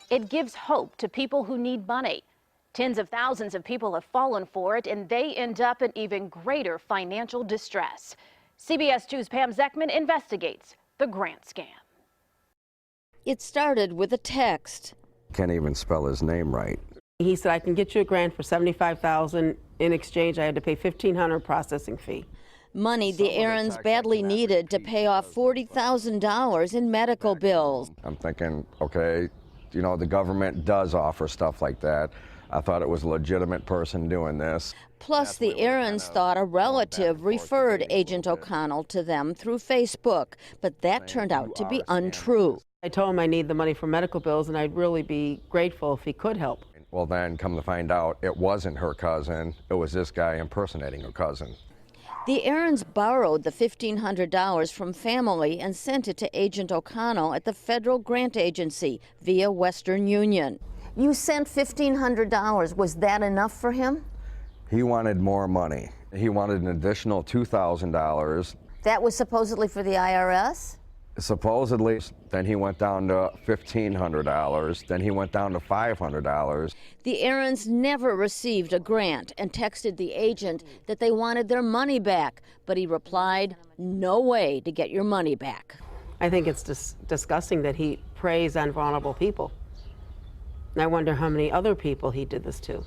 It gives hope to people who need money. Tens of thousands of people have fallen for it, and they end up in even greater financial distress. CBS 2's Pam Zekman investigates the grant scam. It started with a text. Can't even spell his name right. He said, I can get you a grant for $75,000. In exchange, I had to pay $1,500 processing fee. Money the Aarons badly needed to pay off $40,000 in medical bills. I'm thinking, okay, you know, the government does offer stuff like that. I thought it was a legitimate person doing this. Plus, the Aarons thought a relative referred Agent O'Connell to them through Facebook, but that turned out to be untrue. I told him I need the money for medical bills, and I'd really be grateful if he could help. Well, then, come to find out, it wasn't her cousin. It was this guy impersonating her cousin. The Aarons borrowed the $1,500 from family and sent it to Agent O'Connell at the federal grant agency via Western Union. You sent $1,500. Was that enough for him? He wanted more money. He wanted an additional $2,000. That was supposedly for the IRS? Supposedly. Then he went down to $1,500. Then he went down to $500. The Aarons never received a grant and texted the agent that they wanted their money back, but he replied, no way to get your money back. I think it's disgusting that he preys on vulnerable people. And I wonder how many other people he did this to.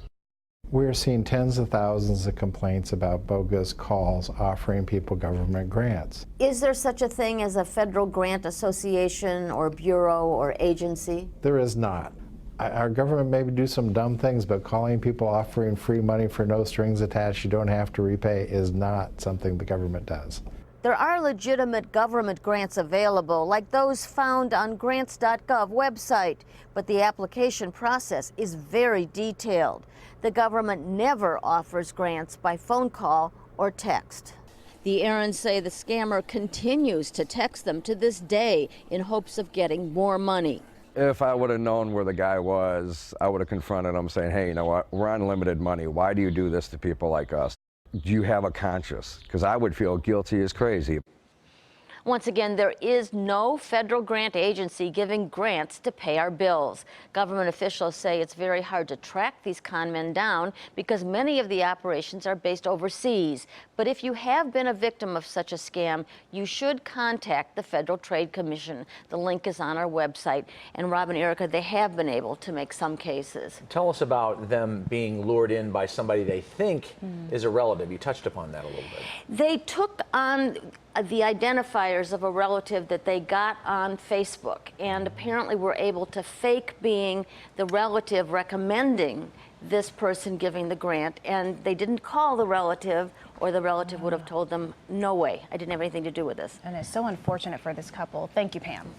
We're seeing tens of thousands of complaints about bogus calls offering people government grants. Is there such a thing as a federal grant association or bureau or agency? There is not. Our government may do some dumb things, but calling people offering free money for no strings attached you don't have to repay is not something the government does. There are legitimate government grants available, like those found on grants.gov website, but the application process is very detailed. The government never offers grants by phone call or text. The Aarons say the scammer continues to text them to this day in hopes of getting more money. If I would have known where the guy was, I would have confronted him saying, hey, you know what, we're on limited money. Why do you do this to people like us? Do you have a conscience? Because I would feel guilty as crazy. Once again, there is no federal grant agency giving grants to pay our bills. Government officials say it's very hard to track these con men down because many of the operations are based overseas. But if you have been a victim of such a scam, you should contact the Federal Trade Commission. The link is on our website. And Rob and Erica, they have been able to make some cases. Tell us about them being lured in by somebody they think is a relative. You touched upon that a little bit. They took on the identifiers of a relative that they got on Facebook, and apparently were able to fake being the relative recommending this person giving the grant, and they didn't call the relative, or the relative would have told them, no way, I didn't have anything to do with this. And it's so unfortunate for this couple. Thank you, Pam.